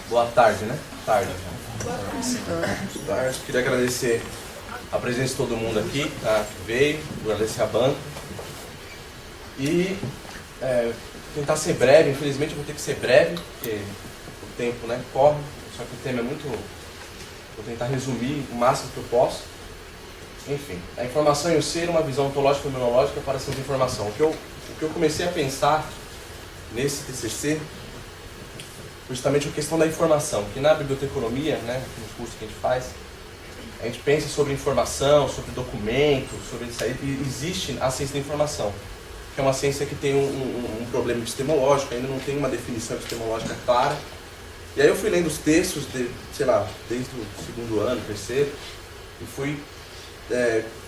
Boa tarde, né? Tarde. Boa tarde. Queria agradecer a presença de todo mundo aqui, tá? Que veio, agradecer a banda. E tentar ser breve, infelizmente eu vou ter que ser breve, porque o tempo, né, corre, só que o tema é muito... Vou tentar resumir o máximo que eu posso. Enfim, a informação e o ser, uma visão ontológica e fenomenológica para a ciência da informação. O que eu comecei a pensar nesse TCC, justamente a questão da informação, que na biblioteconomia, né, nos cursos que a gente faz, a gente pensa sobre informação, sobre documentos, sobre isso aí, e existe a ciência da informação, que é uma ciência que tem um problema epistemológico, ainda não tem uma definição epistemológica clara. E aí eu fui lendo os textos, sei lá, desde o segundo ano, terceiro, e fui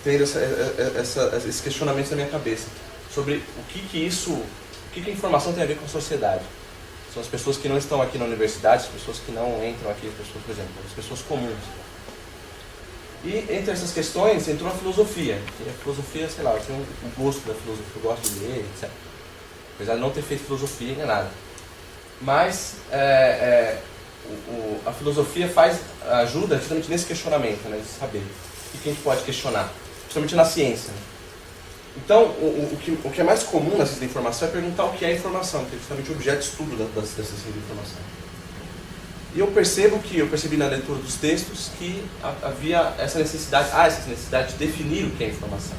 tendo esses questionamentos na minha cabeça, sobre o que a informação tem a ver com a sociedade. São as pessoas que não estão aqui na universidade, as pessoas que não entram aqui, as pessoas, por exemplo, as pessoas comuns. E entre essas questões entrou a filosofia. E a filosofia, sei lá, eu tenho um gosto da filosofia, eu gosto de ler, etc. Apesar de não ter feito filosofia nem nada. Mas a filosofia ajuda justamente nesse questionamento, né, de saber o que a gente pode questionar, principalmente na ciência. Né? Então, o que é mais comum na ciência da informação é perguntar o que é informação, que é justamente o objeto de estudo dessa ciência da informação. E eu percebi na leitura dos textos que havia essa necessidade de definir o que é informação.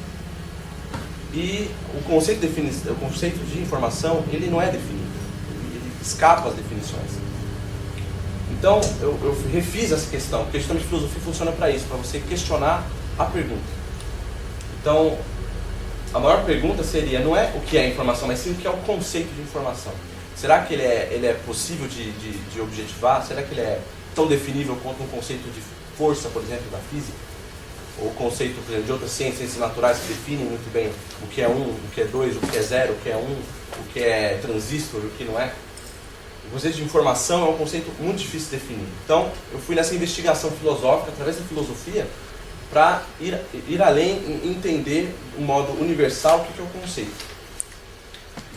E o conceito de informação, ele não é definido, ele escapa às definições. Então, eu refiz essa questão, porque justamente a filosofia funciona para isso, para você questionar a pergunta. Então, a maior pergunta seria, não é o que é informação, mas sim o que é o conceito de informação. Será que ele é possível de objetivar? Será que ele é tão definível quanto um conceito de força, por exemplo, da física? Ou o conceito, por exemplo, de outras ciências naturais que definem muito bem o que é 1, o que é 2, o que é 0, o que é 1, o que é transistor, o que não é? O conceito de informação é um conceito muito difícil de definir. Então, eu fui nessa investigação filosófica, através da filosofia, para ir além e entender de um modo universal o que é o conceito.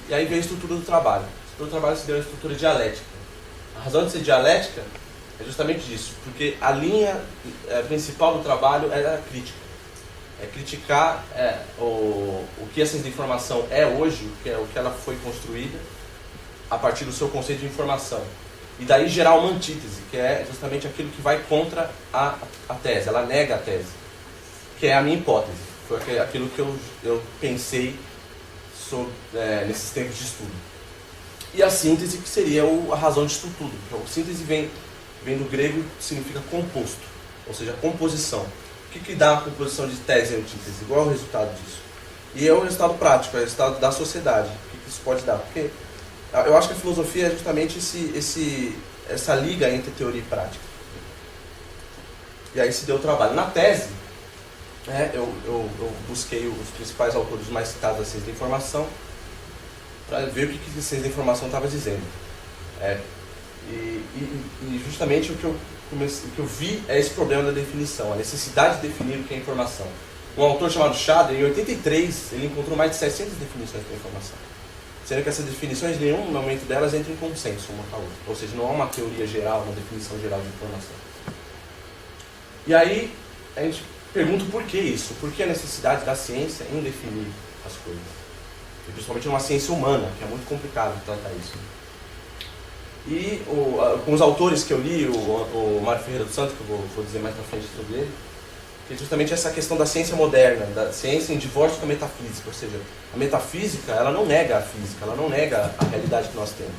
E aí veio a estrutura do trabalho. A estrutura do trabalho se deu a estrutura dialética. A razão de ser dialética é justamente disso, porque a linha principal do trabalho era a crítica. É criticar o que essa informação é hoje, o que ela foi construída, a partir do seu conceito de informação. E daí gerar uma antítese, que é justamente aquilo que vai contra a tese, ela nega a tese, que é a minha hipótese. Foi aquilo que eu pensei sobre, nesses tempos de estudo. E a síntese, que seria a razão disso tudo. A síntese vem do grego, significa composto, ou seja, composição. O que dá a composição de tese e antítese? Qual é o resultado disso? E é o resultado prático, é o resultado da sociedade. O que isso pode dar? Porque eu acho que a filosofia é justamente essa liga entre teoria e prática. E aí se deu o trabalho. Na tese, eu busquei os principais autores mais citados da ciência da informação para ver o que a ciência da informação estava dizendo. E justamente o que eu vi é esse problema da definição, a necessidade de definir o que é informação. Um autor chamado Schade, em 83, ele encontrou mais de 600 definições para informação. Sendo que essas definições, em nenhum momento delas entra em consenso uma com a outra. Ou seja, não há uma teoria geral, uma definição geral de informação. E aí, a gente pergunta por que isso? Por que a necessidade da ciência em definir as coisas? E principalmente numa ciência humana, que é muito complicado tratar isso. E com os autores que eu li, o Mário Ferreira dos Santos, que eu vou dizer mais pra frente sobre ele, que é justamente essa questão da ciência moderna, da ciência em divórcio com a metafísica. Ou seja, a metafísica, ela não nega a física, ela não nega a realidade que nós temos.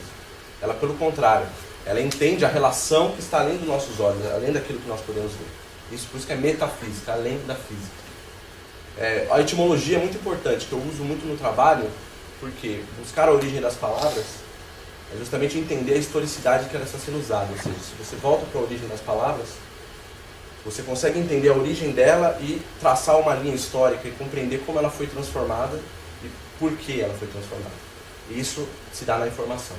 Ela, pelo contrário, ela entende a relação que está além dos nossos olhos, além daquilo que nós podemos ver. Isso por isso que é metafísica, além da física. A etimologia é muito importante, que eu uso muito no trabalho, porque buscar a origem das palavras é justamente entender a historicidade que ela está sendo usada. Ou seja, se você volta para a origem das palavras, você consegue entender a origem dela e traçar uma linha histórica e compreender como ela foi transformada e por que ela foi transformada. E isso se dá na informação.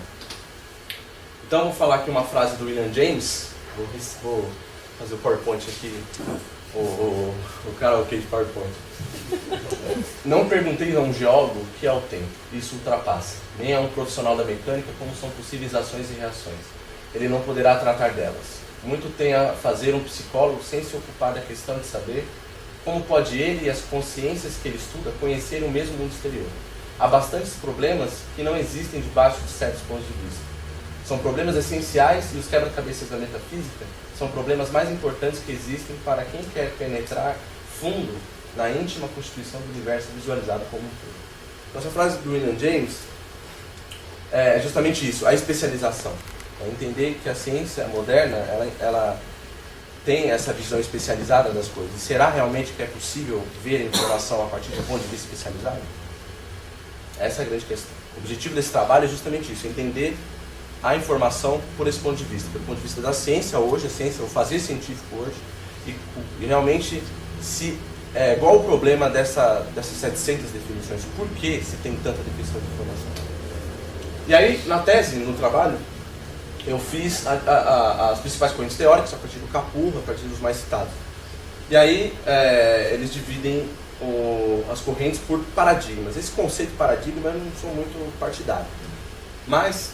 Então, eu vou falar aqui uma frase do William James. Vou fazer o PowerPoint aqui, o karaokê de PowerPoint. Não perguntei a um geólogo o que é o tempo. Isso ultrapassa. Nem a um profissional da mecânica como são possíveis ações e reações. ele não poderá tratar delas. Muito tem a fazer um psicólogo sem se ocupar da questão de saber como pode ele e as consciências que ele estuda conhecerem o mesmo mundo exterior. Há bastantes problemas que não existem debaixo de certos pontos de vista. São problemas essenciais e os quebra-cabeças da metafísica são problemas mais importantes que existem para quem quer penetrar fundo na íntima constituição do universo visualizado como um todo. Então, essa frase do William James é justamente isso, a especialização. É entender que a ciência moderna ela tem essa visão especializada das coisas. E será realmente que é possível ver informação a partir de um ponto de vista especializado? Essa é a grande questão. O objetivo desse trabalho é justamente isso, entender a informação por esse ponto de vista, pelo ponto de vista da ciência hoje, a ciência, o fazer científico hoje, e realmente qual o problema dessas 700 definições? Por que se tem tanta definição de informação? E aí, na tese, no trabalho, eu fiz as principais correntes teóricas a partir do Capurro, a partir dos mais citados. E aí, eles dividem as correntes por paradigmas. Esse conceito de paradigma eu não sou muito partidário. Mas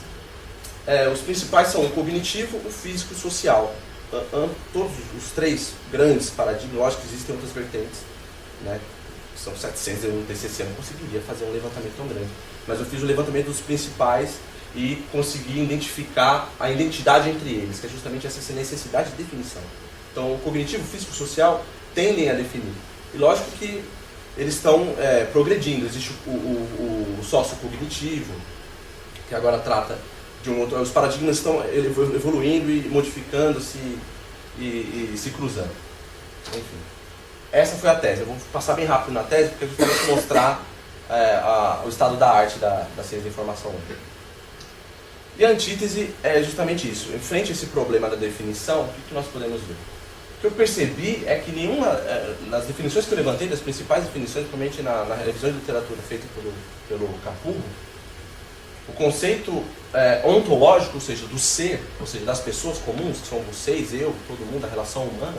os principais são o cognitivo, o físico e o social. Todos os três grandes paradigmas, lógico que existem outras vertentes, né? São 700, eu no TCC não conseguiria fazer um levantamento tão grande. Mas eu fiz o levantamento dos principais e consegui identificar a identidade entre eles, que é justamente essa necessidade de definição. Então, o cognitivo, o físico e o social tendem a definir. E lógico que eles estão progredindo. Existe o sociocognitivo, que agora trata de um outro... Os paradigmas estão evoluindo e modificando-se e se cruzando. Enfim. Essa foi a tese. Eu vou passar bem rápido na tese, porque eu justamente mostrar o estado da arte da ciência da informação. E a antítese é justamente isso. Em frente a esse problema da definição, o que nós podemos ver? O que eu percebi é que nas definições que eu levantei, das principais definições, principalmente na revisão de literatura feita pelo Capurro, o conceito ontológico, ou seja, do ser, ou seja, das pessoas comuns, que são vocês, eu, todo mundo, a relação humana,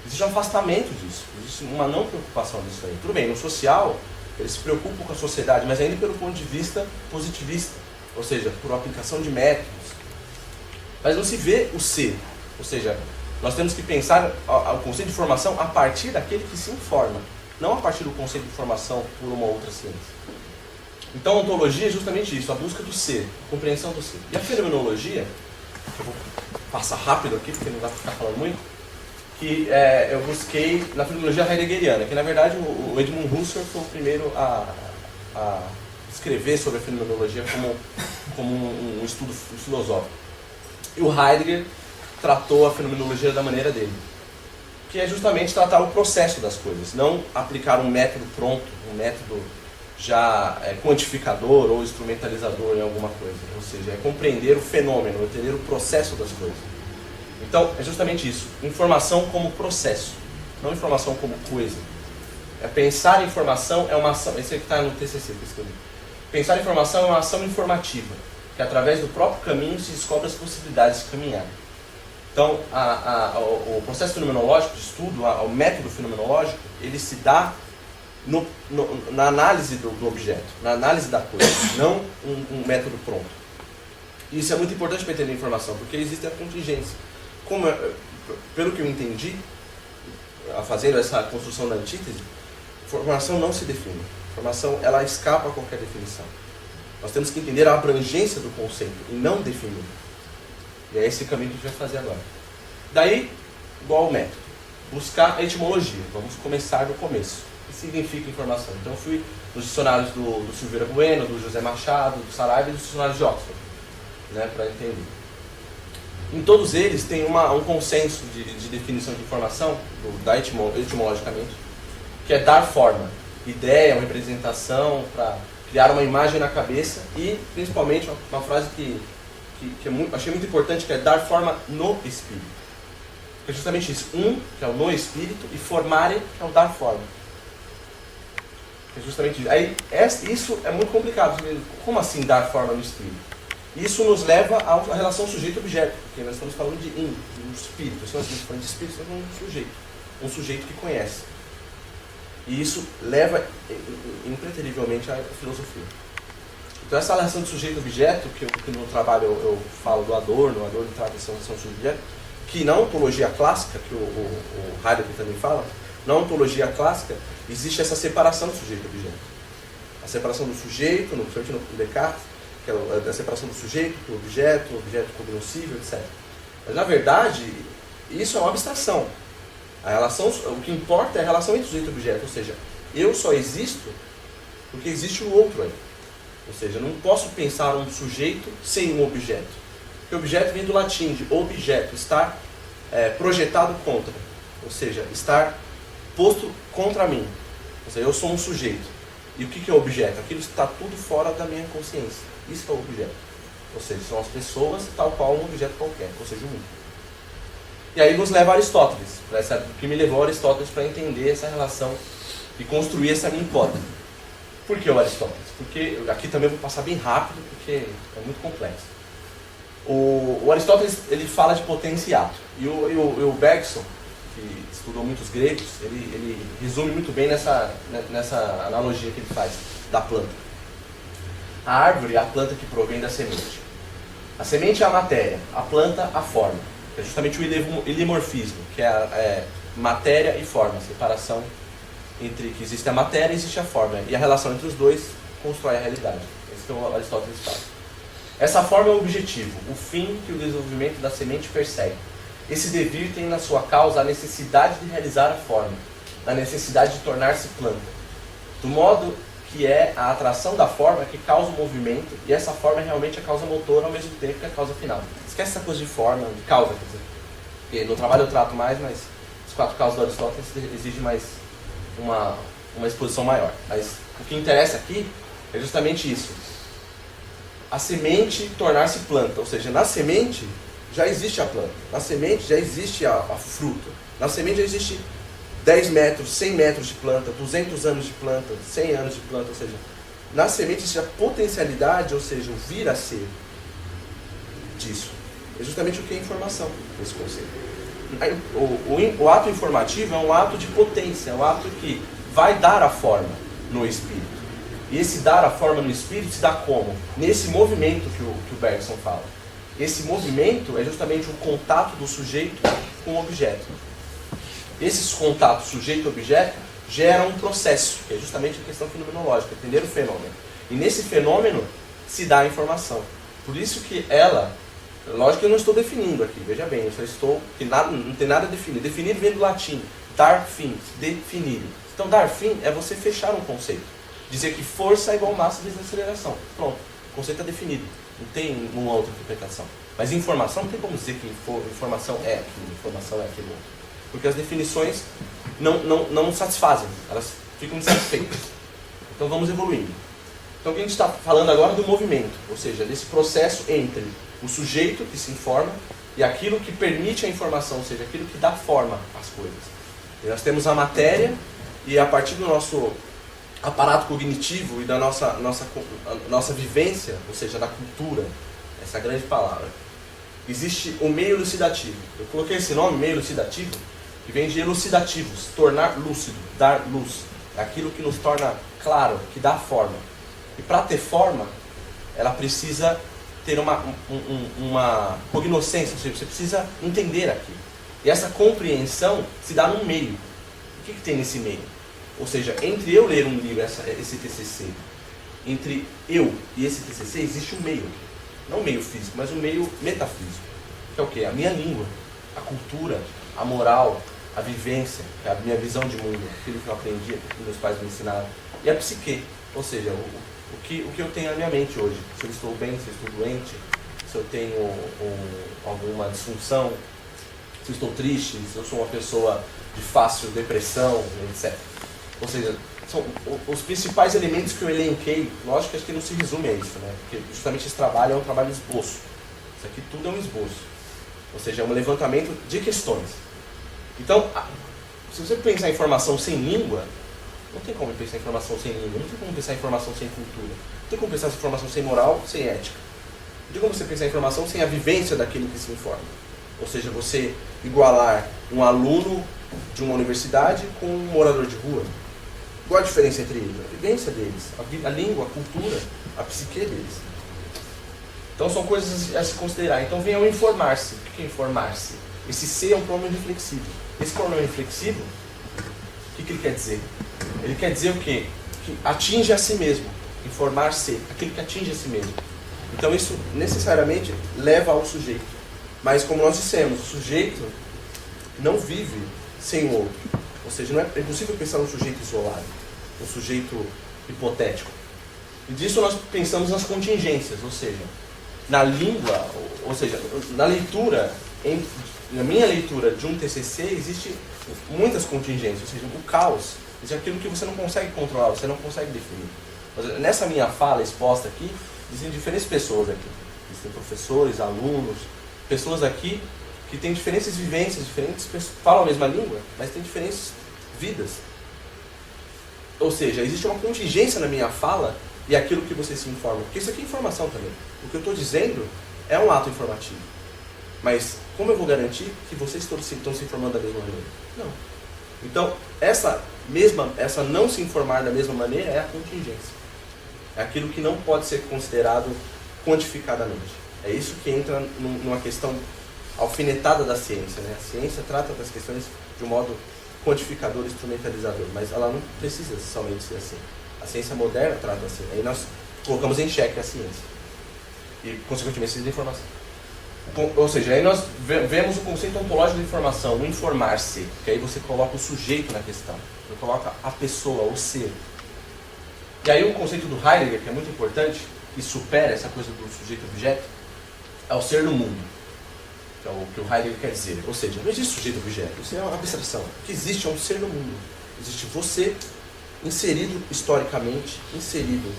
existe um afastamento disso, existe uma não preocupação disso aí. Tudo bem, no social, eles se preocupam com a sociedade, mas ainda pelo ponto de vista positivista, ou seja, por uma aplicação de métodos. Mas não se vê o ser, ou seja, nós temos que pensar o conceito de formação a partir daquele que se informa, não a partir do conceito de formação por uma outra ciência. Então a ontologia é justamente isso, a busca do ser, a compreensão do ser. E a fenomenologia, que eu vou passar rápido aqui, porque não dá para ficar falando muito, que eu busquei na fenomenologia heideggeriana, que na verdade o Edmund Husserl foi o primeiro a escrever sobre a fenomenologia como um estudo filosófico. E o Heidegger tratou a fenomenologia da maneira dele, que é justamente tratar o processo das coisas, não aplicar um método pronto, um método já quantificador ou instrumentalizador em alguma coisa. Ou seja, é compreender o fenômeno, entender o processo das coisas. Então, é justamente isso. Informação como processo, não informação como coisa. Pensar em informação é uma ação, esse aqui está no TCC que eu escrevi. Pensar em informação é uma ação informativa, que através do próprio caminho se descobre as possibilidades de caminhar. Então, o processo fenomenológico de estudo, o método fenomenológico, ele se dá na análise do objeto, na análise da coisa, não um método pronto. E isso é muito importante para entender a informação, porque existe a contingência. Pelo que eu entendi, fazendo essa construção da antítese, informação não se define. Informação, ela escapa a qualquer definição. Nós temos que entender a abrangência do conceito e não definir. E é esse caminho que a gente vai fazer agora. Daí, igual ao método, buscar a etimologia. Vamos começar do começo. O que significa informação? Então eu fui nos dicionários do Silveira Bueno, do José Machado, do Saraiva e dos dicionários de Oxford, né, para entender. Em todos eles tem um consenso de definição de informação, etimologicamente, que é dar forma, ideia, uma representação, para criar uma imagem na cabeça e, principalmente, uma frase que achei muito importante, que é dar forma no espírito. É justamente isso, que é o no espírito, e formare, que é o dar forma. É justamente isso. Aí, isso é muito complicado. Como assim dar forma no espírito? Isso nos leva à relação sujeito-objeto, porque nós estamos falando de um espírito. Se nós estamos falando de espírito, nós estamos falando de um sujeito que conhece. E isso leva impreterivelmente à filosofia. Então essa relação de sujeito-objeto, que no trabalho eu falo do Adorno trata essa relação de sujeito-objeto, que na ontologia clássica, que o Heidegger também fala, na ontologia clássica existe essa separação do sujeito-objeto. A separação do sujeito, principalmente no Descartes, que é a separação do sujeito do objeto cognoscível, etc. Mas na verdade, isso é uma abstração. A relação, o que importa é a relação entre sujeito e objeto, ou seja, eu só existo porque existe o outro aí. Ou seja, eu não posso pensar um sujeito sem um objeto. Porque objeto vem do latim, de objeto, estar projetado contra. Ou seja, estar posto contra mim. Ou seja, eu sou um sujeito. E o que é o objeto? Aquilo está tudo fora da minha consciência. Isso é o objeto. Ou seja, são as pessoas tal qual um objeto qualquer, ou seja, o mundo. E aí nos leva a Aristóteles, que me levou a Aristóteles para entender essa relação e construir essa minha hipótese. Por que o Aristóteles? Porque aqui também eu vou passar bem rápido, porque é muito complexo. O Aristóteles ele fala de potência e ato. E o Bergson, que estudou muitos gregos, ele resume muito bem nessa analogia que ele faz da planta. A árvore é a planta que provém da semente. A semente é a matéria, a planta a forma. É justamente o ilimorfismo, que é matéria e forma, a separação entre que existe a matéria e existe a forma. E a relação entre os dois constrói a realidade. Esse que o Aristóteles fala. Essa forma é o objetivo, o fim que o desenvolvimento da semente persegue. Esse devir tem na sua causa a necessidade de realizar a forma, a necessidade de tornar-se planta. Do modo que é a atração da forma que causa o movimento, e essa forma é realmente a causa motora ao mesmo tempo que a causa final. Esquece essa coisa de forma, de causa, quer dizer. Porque no trabalho eu trato mais, mas os 4 causas do Aristóteles exigem mais uma exposição maior. Mas o que interessa aqui é justamente isso. A semente tornar-se planta, ou seja, na semente já existe a planta, na semente já existe a fruta, na semente já existe 10 metros, 100 metros de planta, 200 anos de planta, 100 anos de planta, ou seja, na semente existe a potencialidade, ou seja, o vir a ser disso. É justamente o que é informação, esse conceito. O ato informativo é um ato de potência, é um ato que vai dar a forma no espírito. E esse dar a forma no espírito se dá como? Nesse movimento que o Bergson fala. Esse movimento é justamente o contato do sujeito com o objeto. Esses contatos sujeito-objeto geram um processo, que é justamente a questão fenomenológica, entender o fenômeno. E nesse fenômeno se dá a informação. Por isso que lógico que eu não estou definindo aqui, veja bem, eu só estou, não tem nada definido. Definir vem do latim, dar fim, definir. Então dar fim é você fechar um conceito. Dizer que força é igual massa vezes aceleração. Pronto, o conceito é definido. Não tem uma outra interpretação. Mas informação não tem como dizer que informação é aquilo, informação é aquilo outro. Porque as definições não satisfazem, elas ficam insatisfeitas. Então vamos evoluindo. Então o que a gente está falando agora é do movimento, ou seja, desse processo entre o sujeito que se informa e aquilo que permite a informação, ou seja, aquilo que dá forma às coisas. E nós temos a matéria e a partir do nosso aparato cognitivo e da nossa vivência, ou seja, da cultura, essa grande palavra, existe o meio elucidativo. Eu coloquei esse nome, meio elucidativo, que vem de elucidativos, tornar lúcido, dar luz. É aquilo que nos torna claro, que dá forma. E para ter forma, ela precisa ter uma cognoscência, ou seja, você precisa entender aquilo. E essa compreensão se dá no meio. O que tem nesse meio? Ou seja, entre eu ler um livro, esse TCC, entre eu e esse TCC existe um meio. Não um meio físico, mas um meio metafísico. Que é o quê? A minha língua, a cultura, a moral, a vivência, que é a minha visão de mundo, aquilo que eu aprendi, que meus pais me ensinaram. E a psique, ou seja, o que eu tenho na minha mente hoje. Se eu estou bem, se eu estou doente, se eu tenho alguma disfunção, se eu estou triste, se eu sou uma pessoa de fácil depressão, etc. Ou seja, são os principais elementos que eu elenquei. Lógico que acho que não se resume a isso, né? Porque justamente esse trabalho é um trabalho de esboço. Isso aqui tudo é um esboço. Ou seja, é um levantamento de questões. Então, se você pensar em informação sem língua, não tem como pensar em informação sem língua, não tem como pensar em informação sem cultura, não tem como pensar em informação sem moral, sem ética. Não tem como você pensar em informação sem a vivência daquele que se informa. Ou seja, você igualar um aluno de uma universidade com um morador de rua. Qual a diferença entre eles? A vivência deles, a língua, a cultura, a psique deles. Então são coisas a se considerar. Então vem o informar-se. O que é informar-se? Esse ser é um pronome reflexivo. Esse pronome reflexivo, o que ele quer dizer? Ele quer dizer o quê? Que atinge a si mesmo. Informar-se, aquele que atinge a si mesmo. Então isso necessariamente leva ao sujeito. Mas como nós dissemos, o sujeito não vive sem o outro. Ou seja, não é impossível pensar num sujeito isolado, um sujeito hipotético. E disso nós pensamos nas contingências, ou seja, na língua, ou seja, na leitura, na minha leitura de um TCC, existe muitas contingências, ou seja, o caos, é aquilo que você não consegue controlar, você não consegue definir. Mas nessa minha fala exposta aqui, existem diferentes pessoas aqui. Existem professores, alunos, pessoas aqui que têm diferentes vivências, diferentes pessoas, falam a mesma língua, mas têm diferentes vidas. Ou seja, existe uma contingência na minha fala e aquilo que você se informa. Porque isso aqui é informação também. O que eu estou dizendo é um ato informativo. Mas como eu vou garantir que vocês estão se informando da mesma maneira? Não. Então, essa não se informar da mesma maneira é a contingência. É aquilo que não pode ser considerado quantificadamente. É isso que entra numa questão alfinetada da ciência, né? A ciência trata das questões de um modo quantificador, instrumentalizador, mas ela não precisa somente ser assim. A ciência moderna trata assim. Aí nós colocamos em xeque a ciência e, consequentemente, a informação. Ou seja, aí nós vemos o conceito ontológico de informação, o informar-se, que aí você coloca o sujeito na questão, você coloca a pessoa, o ser. E aí o conceito do Heidegger, que é muito importante, e supera essa coisa do sujeito-objeto, é o ser no mundo. Que é o que o Heidegger quer dizer. Ou seja, não existe sujeito-objeto, isso é uma abstração. O que existe é um ser no mundo. Existe você inserido historicamente, inserido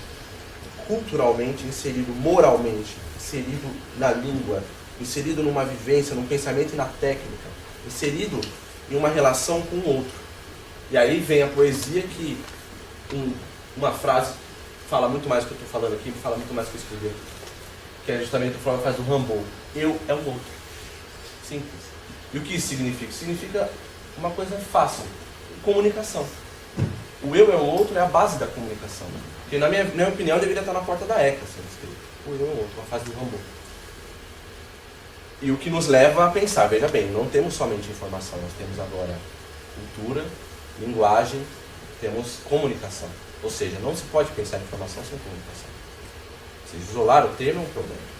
culturalmente, inserido moralmente, inserido na língua, inserido numa vivência, num pensamento e na técnica, inserido em uma relação com o outro. E aí vem a poesia que uma frase fala muito mais do que eu estou falando aqui, fala muito mais do que eu escrevi aqui, que é justamente a frase do Rimbaud. Eu é o outro. Simples. E o que isso significa? Significa uma coisa fácil. Comunicação. O eu é o outro é a base da comunicação. Que na minha opinião deveria estar na porta da ECA, sendo escrito. O eu é o outro, uma frase do Rimbaud. E o que nos leva a pensar, veja bem, não temos somente informação, nós temos agora cultura, linguagem, temos comunicação. Ou seja, não se pode pensar em informação sem comunicação. Ou seja, isolar o termo é um problema.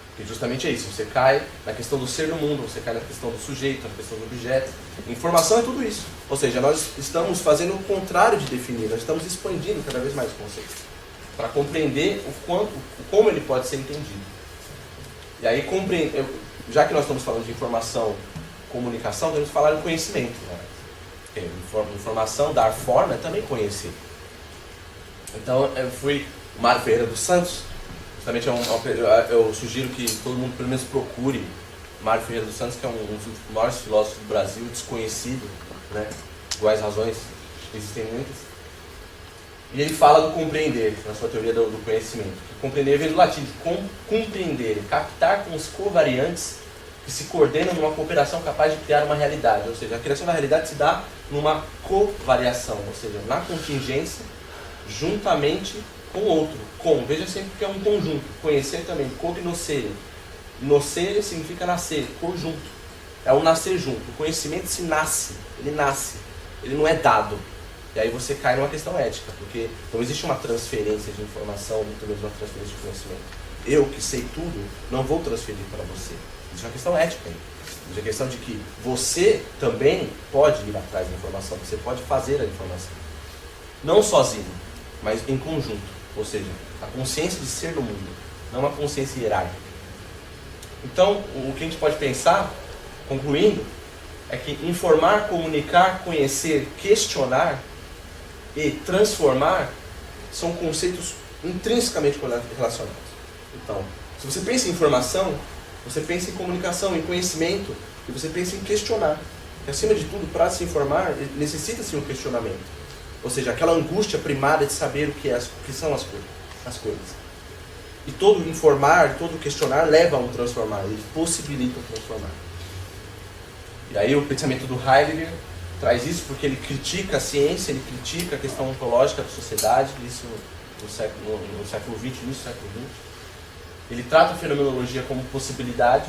Porque justamente é isso, você cai na questão do ser no mundo, você cai na questão do sujeito, na questão do objeto. Informação é tudo isso. Ou seja, nós estamos fazendo o contrário de definir, nós estamos expandindo cada vez mais o conceito. Para compreender como ele pode ser entendido. E aí, já que nós estamos falando de informação, comunicação, temos que falar em conhecimento. Né? Informação, dar forma, é também conhecer. Então, eu fui Mário Ferreira dos Santos. Justamente eu sugiro que todo mundo pelo menos procure Mário Ferreira dos Santos, que é um dos maiores filósofos do Brasil, desconhecido, né? Iguais razões, existem muitas. E ele fala do compreender, na sua teoria do conhecimento. Compreender vem do latim, compreender, captar com os covariantes que se coordenam numa cooperação capaz de criar uma realidade. Ou seja, a criação da realidade se dá numa covariação, ou seja, na contingência, juntamente com o outro. Veja sempre que é um conjunto. Conhecer também, cognoscere. Nocere significa nascer, conjunto. É um nascer junto. O conhecimento se nasce, ele nasce, ele não é dado. E aí você cai numa questão ética, porque não existe uma transferência de informação, muito menos uma transferência de conhecimento. Eu, que sei tudo, não vou transferir para você. Existe uma questão ética aí. Existe a questão de que você também pode ir atrás da informação, você pode fazer a informação. Não sozinho, mas em conjunto. Ou seja, a consciência de ser no mundo, não uma consciência hierárquica. Então, o que a gente pode pensar, concluindo, é que informar, comunicar, conhecer, questionar e transformar são conceitos intrinsecamente relacionados. Então, se você pensa em informação, você pensa em comunicação, em conhecimento, e você pensa em questionar. Porque, acima de tudo, para se informar, necessita-se um questionamento. Ou seja, aquela angústia primária de saber o que são as coisas. E todo informar, todo questionar leva a um transformar, ele possibilita o transformar. E aí o pensamento do Heidegger traz isso porque ele critica a ciência, ele critica a questão ontológica da sociedade, isso no século XX, início do século XX. Ele trata a fenomenologia como possibilidade,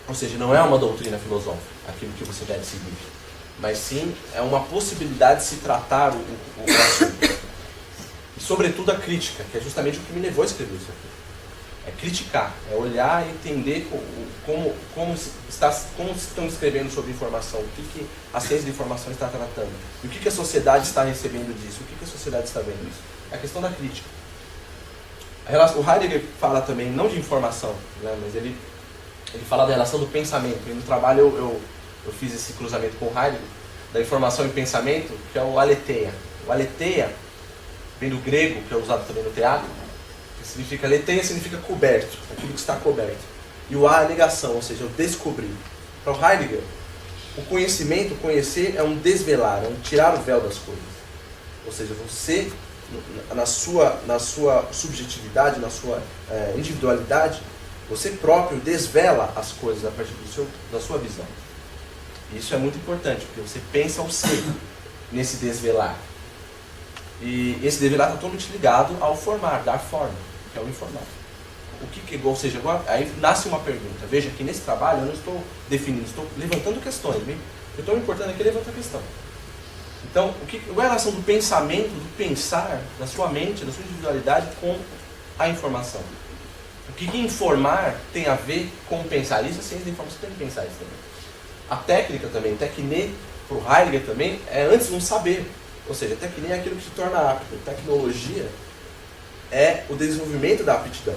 ou seja, não é uma doutrina filosófica, aquilo que você deve seguir, mas sim é uma possibilidade de se tratar o assunto. E sobretudo a crítica, que é justamente o que me levou a escrever isso aqui. É criticar, é olhar e entender como estão escrevendo sobre informação, o que a ciência de informação está tratando, e o que a sociedade está recebendo disso, o que a sociedade está vendo disso. É a questão da crítica. O Heidegger fala também, não de informação, né, mas ele fala da relação do pensamento. E no trabalho eu fiz esse cruzamento com o Heidegger, da informação e pensamento, que é o aletheia. O aletheia vem do grego, que é usado também no teatro, que significa, aletheia significa coberto, aquilo que está coberto. E o a é a negação, ou seja, o descobrir. Para o Heidegger, o conhecimento, conhecer é um desvelar, é um tirar o véu das coisas. Ou seja, você, na sua subjetividade, na sua individualidade, você próprio desvela as coisas a partir da sua visão. E isso é muito importante, porque você pensa o ser nesse desvelar. E esse desvelar está totalmente ligado ao formar, dar forma, que é o informar. Ou seja, agora, aí nasce uma pergunta. Veja que nesse trabalho eu não estou definindo, estou levantando questões. O que eu estou me importando aqui é levantar questão. Então, qual é a relação do pensamento, do pensar, da sua mente, da sua individualidade com a informação? O que informar tem a ver com pensar? Isso a ciência da informação tem que pensar isso também. A técnica também, tecne, para o Heidegger também, é antes um saber. Ou seja, tecne é aquilo que se torna apto. Tecnologia é o desenvolvimento da aptidão.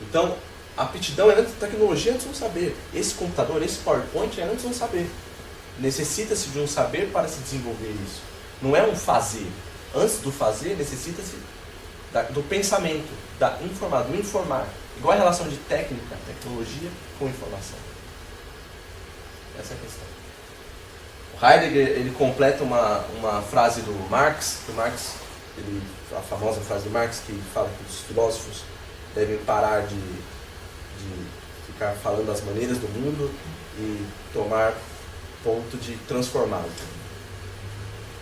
Então, a aptidão é antes, tecnologia é antes um saber. Esse computador, esse PowerPoint é antes um saber. Necessita-se de um saber para se desenvolver isso. Não é um fazer. Antes do fazer, necessita-se do pensamento, do informar. Igual a relação de técnica, tecnologia com informação. Essa é a questão. O Heidegger, ele completa uma frase do Marx, a famosa frase do Marx, que fala que os filósofos devem parar de ficar falando das maneiras do mundo e tomar ponto de transformá-lo.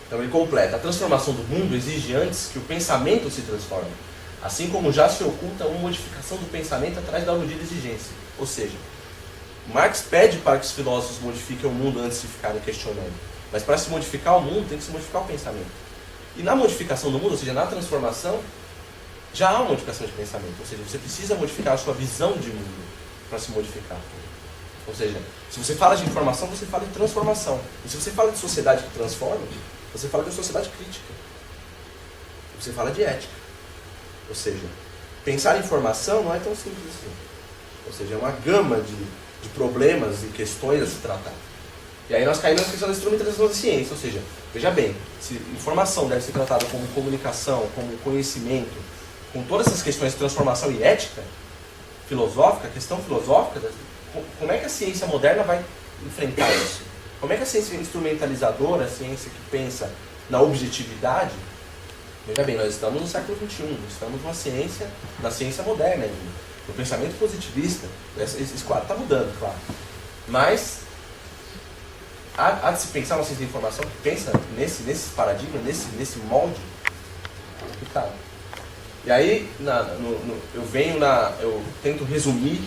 Então ele completa: a transformação do mundo exige antes que o pensamento se transforme, assim como já se oculta uma modificação do pensamento atrás da aludida exigência. Ou seja, Marx pede para que os filósofos modifiquem o mundo antes de ficarem questionando. Mas para se modificar o mundo, tem que se modificar o pensamento. E na modificação do mundo, ou seja, na transformação, já há uma modificação de pensamento. Ou seja, você precisa modificar a sua visão de mundo para se modificar. Ou seja, se você fala de informação, você fala de transformação. E se você fala de sociedade que transforma, você fala de sociedade crítica. Você fala de ética. Ou seja, pensar em informação não é tão simples assim. Ou seja, é uma gama de problemas e questões a se tratar. E aí nós caímos na questão da instrumentalização da ciência. Ou seja, veja bem, se informação deve ser tratada como comunicação, como conhecimento, com todas essas questões de transformação e ética filosófica, questão filosófica, como é que a ciência moderna vai enfrentar isso? Como é que a ciência instrumentalizadora, a ciência que pensa na objetividade, veja bem, nós estamos no século XXI, estamos na ciência moderna ainda, no pensamento positivista. Esse quadro está mudando, claro. Mas há de se pensar uma ciência de informação que pensa nesse paradigma, nesse molde que está. E aí eu tento resumir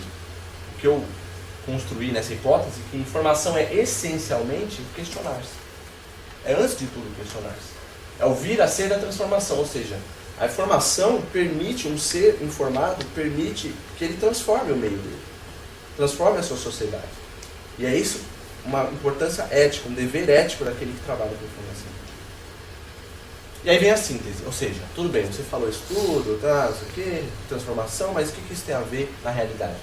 o que eu construí nessa hipótese, que informação é essencialmente questionar-se. É antes de tudo questionar-se. É o vir a ser da transformação, ou seja, a informação permite um ser informado, permite que ele transforme o meio dele, transforme a sua sociedade. E é isso uma importância ética, um dever ético daquele que trabalha com informação. E aí vem a síntese, ou seja, tudo bem, você falou estudo, tá, não sei o quê, transformação, mas o que isso tem a ver na realidade?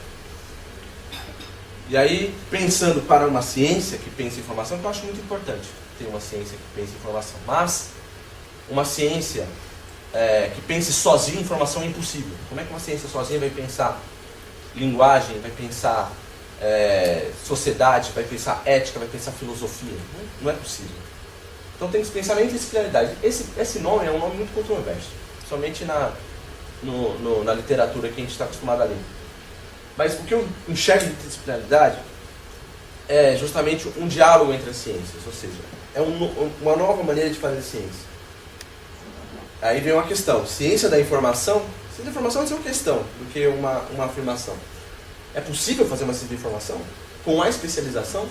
E aí, pensando para uma ciência que pensa em informação, que eu acho muito importante ter uma ciência que pensa em informação, mas uma ciência que pense sozinha em informação é impossível. Como é que uma ciência sozinha vai pensar linguagem, vai pensar sociedade, vai pensar ética, vai pensar filosofia? Não é possível. Então tem pensamento e disciplinaridade. Esse nome é um nome muito controverso, somente na literatura que a gente está acostumado a ler. Mas o que eu enxergo de disciplinaridade é justamente um diálogo entre as ciências, ou seja, é uma nova maneira de fazer ciência. Aí vem uma questão, ciência da informação é uma questão do que uma afirmação. É possível fazer uma ciência da informação com a especialização?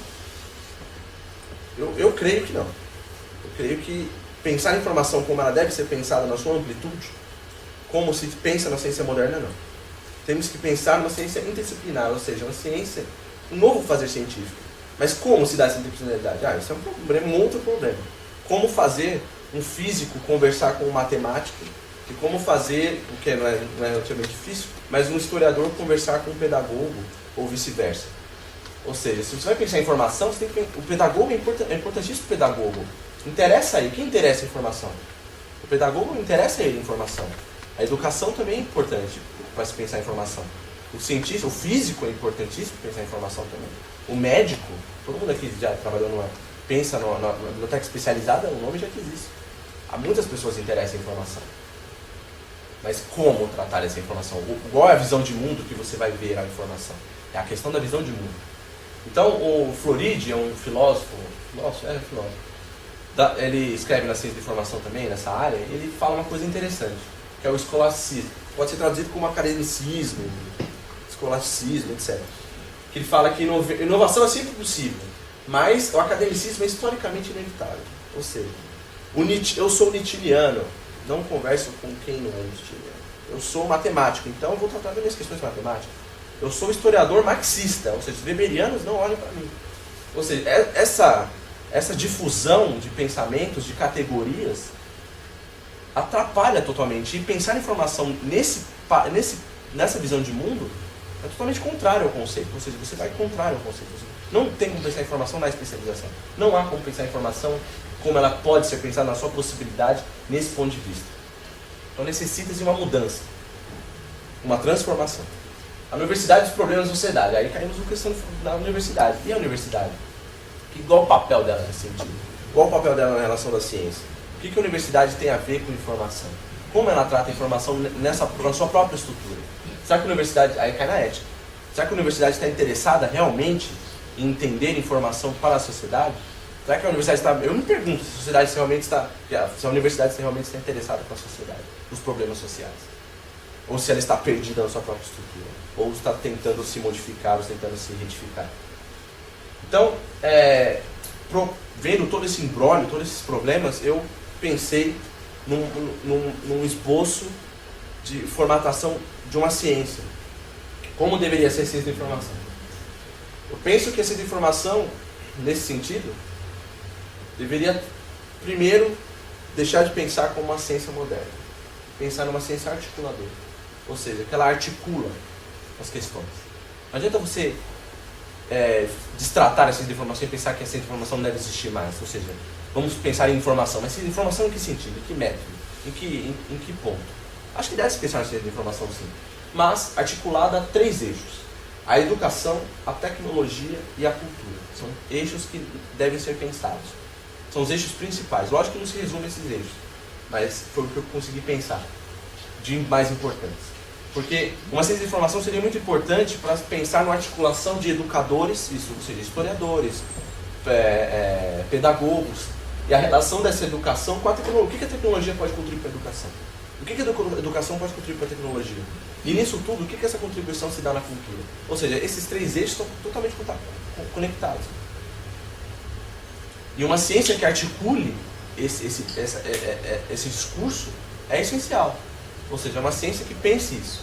Eu creio que não. Eu creio que pensar em informação como ela deve ser pensada na sua amplitude, como se pensa na ciência moderna, não. Temos que pensar numa ciência interdisciplinar, ou seja, uma ciência, um novo fazer científico. Mas como se dá essa interdisciplinaridade? Isso é um problema, um outro problema. Como fazer um físico conversar com um matemático, e como fazer, o que não é relativamente difícil, mas um historiador conversar com um pedagogo, ou vice-versa. Ou seja, se você vai pensar em informação, você tem que, o pedagogo é importantíssimo o pedagogo. Interessa aí. Quem interessa a informação? O pedagogo interessa a ele a informação. A educação também é importante para se pensar em informação. O cientista, o físico é importantíssimo para pensar em informação também. O médico, todo mundo aqui já trabalhou pensa na biblioteca especializada, o nome já que existe. Há muitas pessoas que interessam em informação. Mas como tratar essa informação? Qual é a visão de mundo que você vai ver a informação? É a questão da visão de mundo. Então, o Floridi é um filósofo. Ele escreve na ciência da informação também, nessa área, ele fala uma coisa interessante, que é o escolasticismo. Pode ser traduzido como academicismo, escolasticismo, etc. Que ele fala que inovação é sempre possível, mas o academicismo é historicamente inevitável. Ou seja, eu sou nietzscheano, não converso com quem não é nietzscheano. Eu sou matemático, então eu vou tratar das minhas questões de matemática. Eu sou historiador marxista, ou seja, os weberianos não olham para mim. Ou seja, essa difusão de pensamentos, de categorias, atrapalha totalmente. E pensar em informação nessa visão de mundo é totalmente contrário ao conceito. Ou seja, você vai contrário ao conceito. Não tem como pensar em informação na especialização. Não há como pensar em informação como ela pode ser pensada na sua possibilidade nesse ponto de vista. Então necessita de uma mudança, uma transformação. A universidade e os problemas da sociedade. Aí caímos na questão da universidade. E a universidade? Qual o papel dela nesse sentido? Qual o papel dela na relação da ciência? O que a universidade tem a ver com informação? Como ela trata a informação na sua própria estrutura? Será que a universidade... Aí cai na ética. Será que a universidade está interessada realmente em entender informação para a sociedade? Será que a universidade está... Eu me pergunto se a universidade realmente está interessada com a sociedade, os problemas sociais. Ou se ela está perdida na sua própria estrutura. Ou está tentando se modificar, ou tentando se retificar. Então, vendo todo esse imbróglio, todos esses problemas, eu pensei num esboço de formatação de uma ciência. Como deveria ser a ciência da informação? Eu penso que a ciência da informação, nesse sentido, deveria, primeiro, deixar de pensar como uma ciência moderna. Pensar numa ciência articuladora. Ou seja, que ela articula as questões. Não adianta você destratar a ciência da informação e pensar que a ciência da informação não deve existir mais. Ou seja, vamos pensar em informação. Mas informação em que sentido? Em que método? Em que ponto? Acho que deve se pensar na ciência da informação sim. Mas articulada a 3 eixos. A educação, a tecnologia e a cultura. São eixos que devem ser pensados. São os eixos principais. Lógico que não se resume a esses eixos. Mas foi o que eu consegui pensar de mais importantes. Porque uma ciência de informação seria muito importante para pensar na articulação de educadores, isso, ou seja, historiadores, pedagogos, e a relação dessa educação com a tecnologia. O que a tecnologia pode contribuir para a educação? O que a educação pode contribuir para a tecnologia? E nisso tudo, o que essa contribuição se dá na cultura? Ou seja, esses 3 eixos estão totalmente conectados. E uma ciência que articule esse discurso é essencial. Ou seja, é uma ciência que pense isso.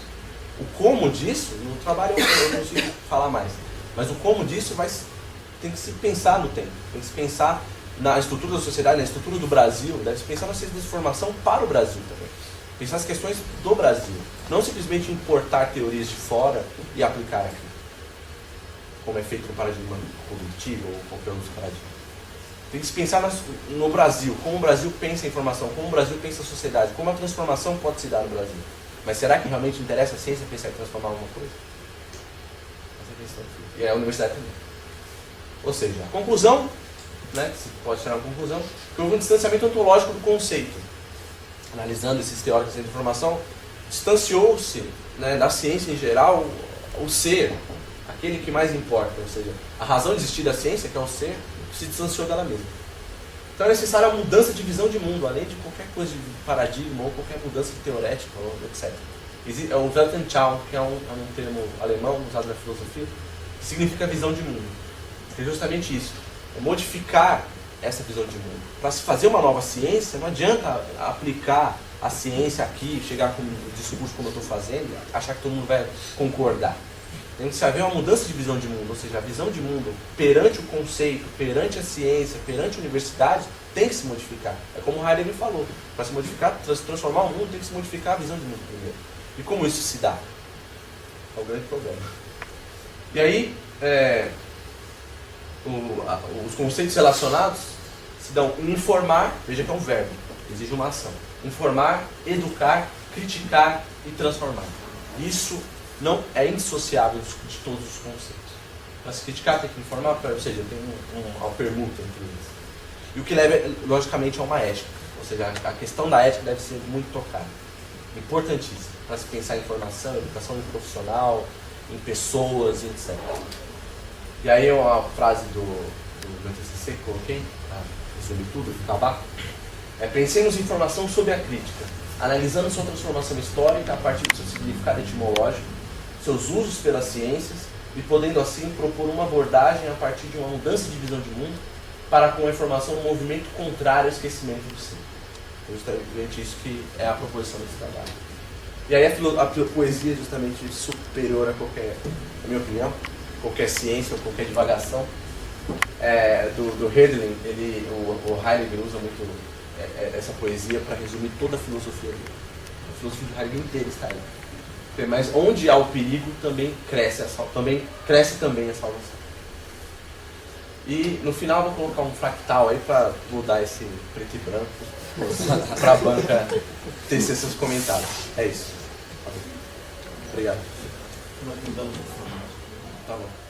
O como disso, no trabalho eu não consigo falar mais, mas o como disso tem que se pensar no tempo, tem que se pensar na estrutura da sociedade, na estrutura do Brasil, deve se pensar na ciência de formação para o Brasil também. Pensar as questões do Brasil, não simplesmente importar teorias de fora e aplicar aqui, como é feito no paradigma cognitivo ou qualquer outro paradigma. Tem que se pensar no Brasil, como o Brasil pensa a informação, como o Brasil pensa a sociedade, como a transformação pode se dar no Brasil. Mas será que realmente interessa a ciência pensar em transformar alguma coisa? Essa é a questão. E a universidade também. Ou seja, a conclusão, né, que se pode tirar uma conclusão, que houve um distanciamento ontológico do conceito. Analisando esses teóricos da informação, distanciou-se, né, da ciência em geral o ser, aquele que mais importa, ou seja, a razão de existir da ciência, que é o ser, se distanciou dela mesma. Então é necessária a mudança de visão de mundo, além de qualquer coisa de paradigma ou qualquer mudança de teorética, ou etc. O Weltanschauung, que é um termo alemão usado na filosofia, que significa visão de mundo. É justamente isso, é modificar essa visão de mundo. Para se fazer uma nova ciência, não adianta aplicar a ciência aqui, chegar com um discurso como eu estou fazendo, achar que todo mundo vai concordar. Tem que se haver uma mudança de visão de mundo, ou seja, a visão de mundo perante o conceito, perante a ciência, perante a universidade, tem que se modificar. É como o Heidegger falou, para se modificar, transformar o mundo, tem que se modificar a visão de mundo primeiro. E como isso se dá? É o grande problema. E aí, os conceitos relacionados se dão em informar, veja que é um verbo, exige uma ação. Informar, educar, criticar e transformar. Isso não é indissociável de todos os conceitos. Para se criticar tem que informar, ou seja, tem uma permuta entre eles. E o que leva, logicamente, a uma ética. Ou seja, a questão da ética deve ser muito tocada. Importantíssimo. Para se pensar em formação, educação profissional, em pessoas, etc. E aí uma frase do meu TCC que coloquei, para resumir tudo, acabar. Pensemos em formação sob a crítica, analisando sua transformação histórica a partir do seu significado etimológico, seus usos pelas ciências e podendo assim propor uma abordagem a partir de uma mudança de visão de mundo para com a informação um movimento contrário ao esquecimento do ser. É justamente isso que é a proposição desse trabalho. E aí a poesia é justamente superior a qualquer, na minha opinião, qualquer ciência ou qualquer divagação. Do Hölderlin, o Heidegger usa muito essa poesia para resumir toda a filosofia dele. A filosofia de Heidegger inteira está aí. Mas onde há o perigo também cresce a salvação. E no final vou colocar um fractal aí para mudar esse preto e branco para a banca tecer seus comentários. É isso. Obrigado. Nós mudamos. Tá bom.